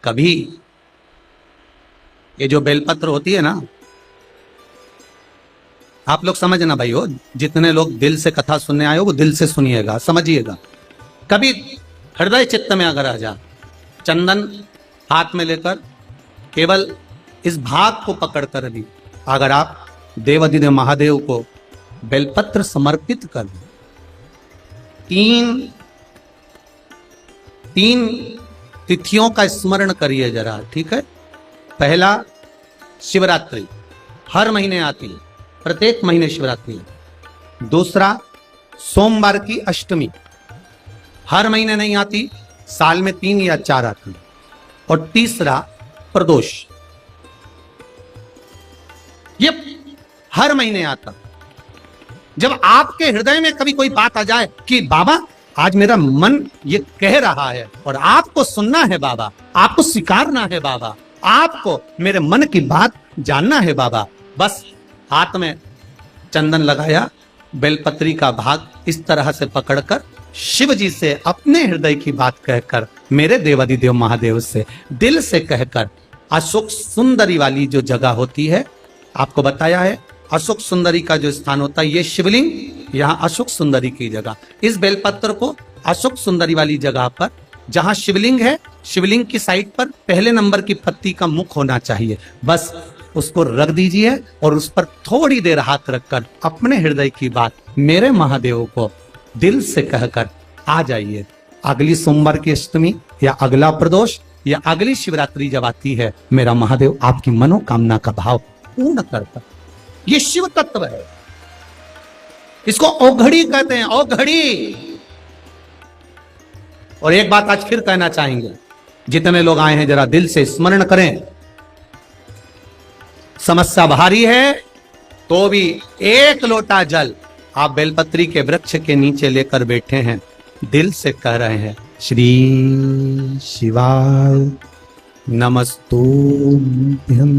कभी ये जो बेलपत्र होती है ना, आप लोग समझना भाई हो, जितने लोग दिल से कथा सुनने आए हो वो दिल से सुनिएगा, समझिएगा। कभी हृदय चित्त में अगर आ जा, चंदन हाथ में लेकर केवल इस भाग को पकड़कर भी अगर आप देवाधिदेव महादेव को बेलपत्र समर्पित कर दें, तीन तिथियों का स्मरण करिए जरा, ठीक है। पहला शिवरात्रि, हर महीने आती है, प्रत्येक महीने शिवरात्रि है। दूसरा सोमवार की अष्टमी, हर महीने नहीं आती, साल में 3 या 4 आती। और तीसरा प्रदोष, ये हर महीने आता। जब आपके हृदय में कभी कोई बात आ जाए कि बाबा आज मेरा मन ये कह रहा है और आपको सुनना है बाबा, आपको स्वीकारना है बाबा, आपको मेरे मन की बात जानना है बाबा, बस हाथ में चंदन लगाया, बेलपत्री का भाग इस तरह से पकड़कर शिव जी से अपने हृदय की बात कहकर, मेरे देवाधिदेव महादेव से दिल से कहकर, अशोक सुंदरी वाली जो जगह होती है, आपको बताया है अशोक सुंदरी का जो स्थान होता है, ये शिवलिंग, यहाँ अशोक सुंदरी की जगह, इस बेलपत्र को अशोक सुंदरी वाली जगह पर, जहां शिवलिंग है, शिवलिंग की साइड पर पहले नंबर की पत्ती का मुख होना चाहिए, बस उसको रख दीजिए और उस पर थोड़ी देर हाथ रखकर अपने हृदय की बात मेरे महादेव को दिल से कहकर आ जाइए। अगली सोमवार की अष्टमी या अगला प्रदोष या अगली शिवरात्रि जब आती है, मेरा महादेव आपकी मनोकामना का भाव पूर्ण करता। ये शिव तत्व है, इसको औघड़ी कहते हैं, औघड़ी। और एक बात आज फिर कहना चाहेंगे, जितने लोग आए हैं जरा दिल से स्मरण करें। समस्या भारी है तो भी एक लोटा जल आप बेलपत्री के वृक्ष के नीचे लेकर बैठे हैं, दिल से कह रहे हैं श्री शिवाय नमस्तुभ्यं,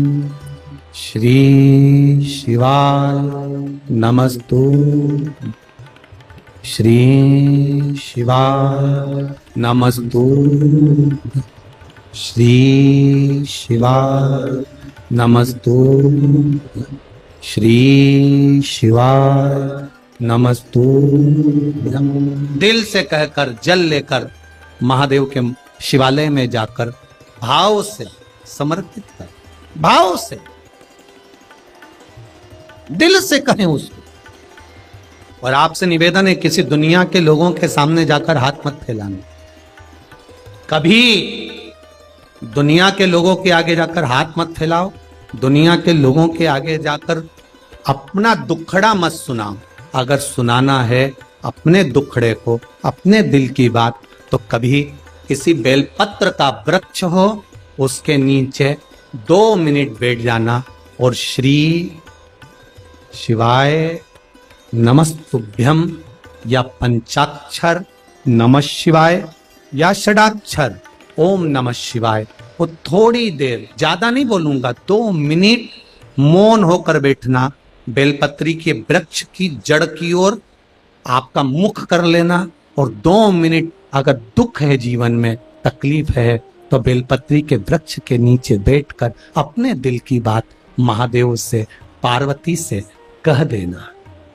श्री शिवाय नमस्तुभ्यं, श्री शिवाय नमस्तुभ्यं, श्री शिवाय नमस्तुभ्यं, श्री शिवाय नमस्तुभ्यं। दिल से कहकर जल लेकर महादेव के शिवालय में जाकर भाव से समर्पित कर, भाव से दिल से कहें उसको। और आपसे निवेदन है, किसी दुनिया के लोगों के सामने जाकर हाथ मत फैलाना, कभी दुनिया के लोगों के आगे जाकर हाथ मत फैलाओ, दुनिया के लोगों के आगे जाकर अपना दुखड़ा मत सुनाओ। अगर सुनाना है अपने दुखड़े को, अपने दिल की बात, तो कभी किसी बेलपत्र का वृक्ष हो उसके नीचे 2 मिनट बैठ जाना और श्री शिवाय नमस्तुभ्यं या पंचाक्षर नमः शिवाय या षडाक्षर ओम नमः शिवाय, वो थोड़ी देर, ज्यादा नहीं बोलूंगा, 2 मिनट मौन होकर बैठना, बेलपत्री के वृक्ष की जड़ की ओर आपका मुख कर लेना और 2 मिनट अगर दुख है जीवन में, तकलीफ है, तो बेलपत्री के वृक्ष के नीचे बैठकर अपने दिल की बात महादेव से, पार्वती से कह देना,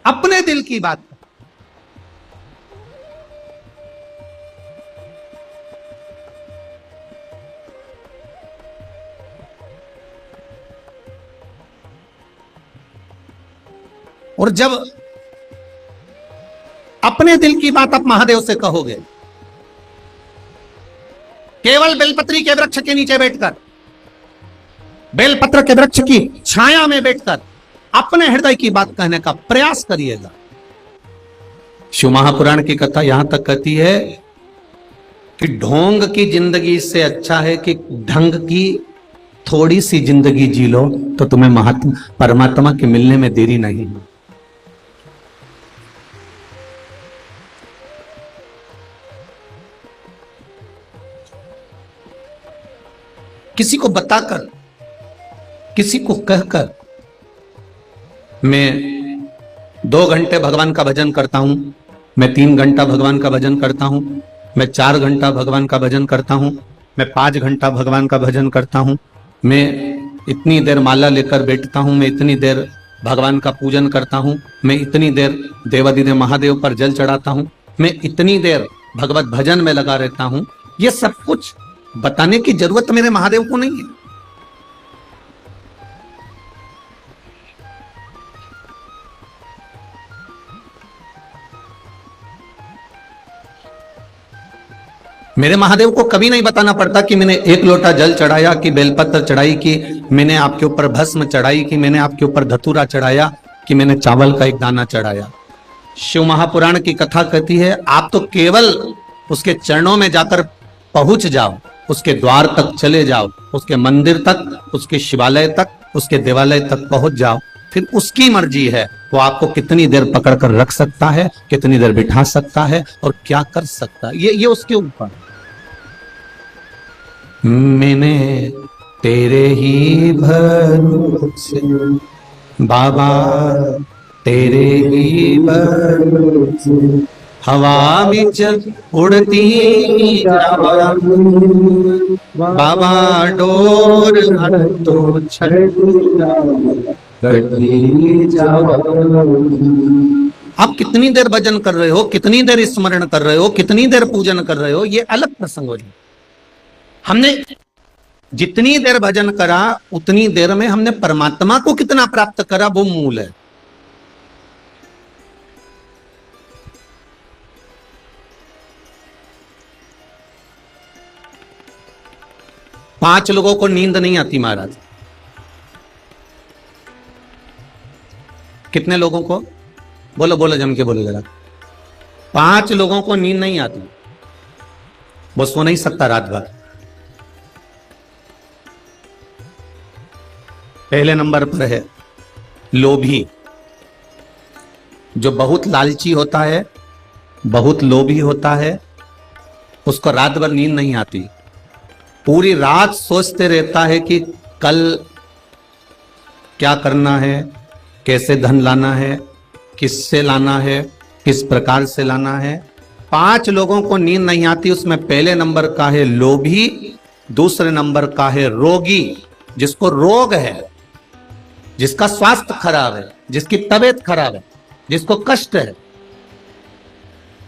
अपने दिल की बात। और जब अपने दिल की बात आप महादेव से कहोगे, केवल बेलपत्री के वृक्ष के नीचे बैठकर, बेलपत्र के वृक्ष की छाया में बैठकर अपने हृदय की बात कहने का प्रयास करिएगा। शिव महापुराण की कथा यहां तक कहती है कि ढोंग की जिंदगी से अच्छा है कि ढंग की थोड़ी सी जिंदगी जी लो, तो तुम्हें परमात्मा के मिलने में देरी नहीं है। किसी को बताकर, किसी को कहकर, मैं 2 घंटे भगवान का भजन करता हूं, मैं 3 घंटा भगवान का भजन करता हूं, मैं 4 घंटा भगवान का भजन करता हूं, मैं 5 घंटा भगवान का भजन करता हूँ, मैं इतनी देर माला लेकर बैठता हूँ, मैं इतनी देर भगवान का पूजन करता हूँ, मैं इतनी देर देवादिदेव महादेव पर जल चढ़ाता हूँ, मैं इतनी देर भगवत भजन में लगा रहता हूँ। ये सब कुछ बताने की जरूरत मेरे महादेव को नहीं है। मेरे महादेव को कभी नहीं बताना पड़ता कि मैंने 1 लोटा जल चढ़ाया, कि बेलपत्र चढ़ाई, कि मैंने आपके ऊपर भस्म चढ़ाई, कि मैंने आपके ऊपर धतूरा चढ़ाया, कि मैंने चावल का एक दाना चढ़ाया। शिव महापुराण की कथा कहती है आप तो केवल उसके चरणों में जाकर पहुंच जाओ, उसके द्वार तक चले जाओ, उसके मंदिर तक, उसके शिवालय तक, उसके देवालय तक पहुंच जाओ, फिर उसकी मर्जी है, वो आपको कितनी देर पकड़ कर रख सकता है, कितनी देर बिठा सकता है और क्या कर सकता है, ये उसके ऊपर। मैंने तेरे ही भरोसे बाबा, तेरे ही भरोसे हवा में चल उड़ती बाबा, डोर तो आप कितनी देर भजन कर रहे हो, कितनी देर स्मरण कर रहे हो, कितनी देर पूजन कर रहे हो, ये अलग प्रसंग हो जाए। हमने जितनी देर भजन करा उतनी देर में हमने परमात्मा को कितना प्राप्त करा, वो मूल है। पांच लोगों को नींद नहीं आती महाराज। कितने लोगों को? बोलो बोलो, जम के बोलो जरा। 5 लोगों को नींद नहीं आती, वो सो नहीं सकता रात भर। पहले नंबर पर है लोभी, जो बहुत लालची होता है, बहुत लोभी होता है, उसको रात भर नींद नहीं आती। पूरी रात सोचते रहता है कि कल क्या करना है, कैसे धन लाना है, किससे लाना है, किस प्रकार से लाना है। 5 लोगों को नींद नहीं आती, उसमें पहले नंबर का है लोभी, दूसरे नंबर का है रोगी, जिसको रोग है, जिसका स्वास्थ्य खराब है, जिसकी तबीयत खराब है, जिसको कष्ट है,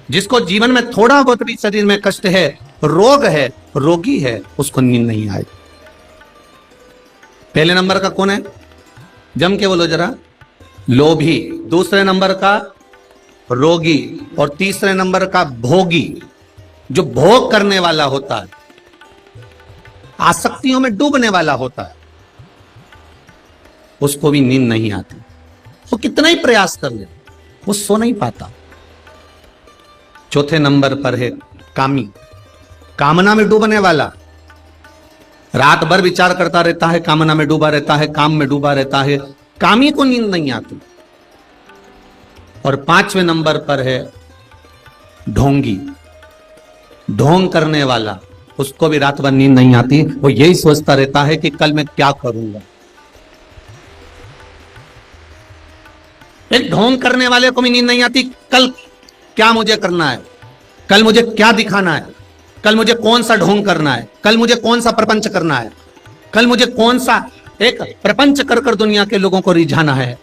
जिसको जीवन में थोड़ा बहुत भी शरीर में कष्ट है, रोग है, रोगी है, उसको नींद नहीं आए। पहले नंबर का कौन है? जम के बोलो जरा। लोभी, दूसरे नंबर का रोगी, और तीसरे नंबर का भोगी, जो भोग करने वाला होता है, आसक्तियों में डूबने वाला होता है, उसको भी नींद नहीं आती। वो कितना ही प्रयास कर ले, वो सो नहीं पाता। चौथे नंबर पर है कामी, कामना में डूबने वाला, रात भर विचार करता रहता है, कामना में डूबा रहता है, काम में डूबा रहता है, कामी को नींद नहीं आती। और 5वें नंबर पर है ढोंगी, ढोंग करने वाला, उसको भी रात भर नींद नहीं आती। वो यही सोचता रहता है कि कल मैं क्या करूंगा। एक ढोंग करने वाले को भी नींद नहीं आती, कल क्या मुझे करना है, कल मुझे क्या दिखाना है, कल मुझे कौन सा ढोंग करना है, कल मुझे कौन सा प्रपंच करना है, कल मुझे कौन सा एक प्रपंच कर कर दुनिया के लोगों को रिझाना है।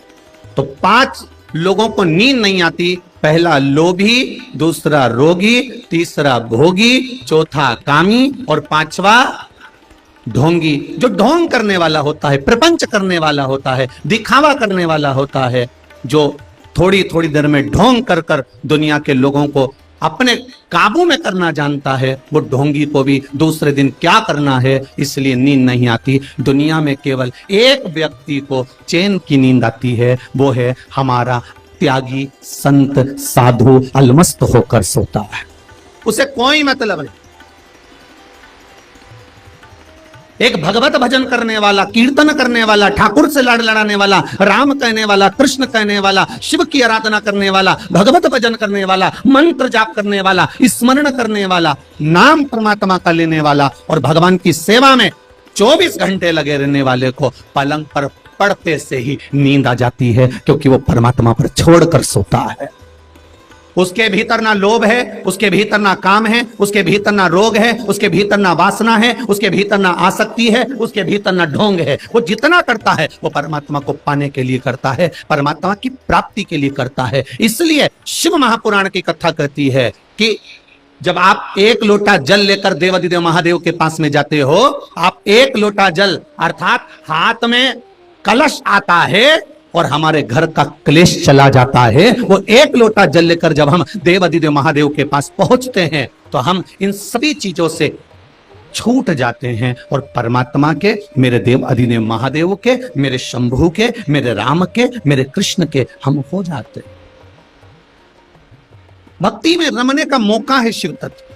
तो 5 लोगों को नींद नहीं आती। पहला लोभी, दूसरा रोगी, तीसरा भोगी, चौथा कामी और 5वां ढोंगी। जो ढोंग करने वाला होता है, प्रपंच करने वाला होता है, दिखावा करने वाला होता है, जो थोड़ी थोड़ी देर में ढोंग कर कर दुनिया के लोगों को अपने काबू में करना जानता है, वो ढोंगी को भी दूसरे दिन क्या करना है इसलिए नींद नहीं आती। दुनिया में केवल एक व्यक्ति को चैन की नींद आती है, वो है हमारा त्यागी संत साधु, अलमस्त होकर सोता है, उसे कोई मतलब नहीं। एक भगवत भजन करने वाला, कीर्तन करने वाला, ठाकुर से लड़ लड़ाने वाला, राम कहने वाला, कृष्ण कहने वाला, शिव की आराधना करने वाला, भगवत भजन करने वाला, मंत्र जाप करने वाला, स्मरण करने वाला, नाम परमात्मा का लेने वाला और भगवान की सेवा में 24 घंटे लगे रहने वाले को पलंग पर पड़ते से ही नींद आ जाती है, क्योंकि वो परमात्मा पर छोड़कर सोता है। उसके भीतर ना लोभ है, उसके भीतर ना काम है, उसके भीतर ना रोग है, उसके भीतर ना वासना है, उसके भीतर ना आसक्ति है, उसके भीतर ना ढोंग है। वो जितना करता है वो परमात्मा को पाने के लिए करता है, परमात्मा की प्राप्ति के लिए करता है। इसलिए शिव महापुराण की कथा कहती है कि जब आप एक लोटा जल लेकर देवाधिदेव महादेव के पास में जाते हो, आप एक लोटा जल अर्थात हाथ में कलश आता है और हमारे घर का क्लेश चला जाता है। वो एक लोटा जल लेकर जब हम देवाधिदेव महादेव के पास पहुंचते हैं तो हम इन सभी चीजों से छूट जाते हैं और परमात्मा के, मेरे देव अधिदेव महादेव के, मेरे शंभु के, मेरे राम के, मेरे कृष्ण के हम हो जाते हैं। भक्ति में रमने का मौका है शिव तत्व।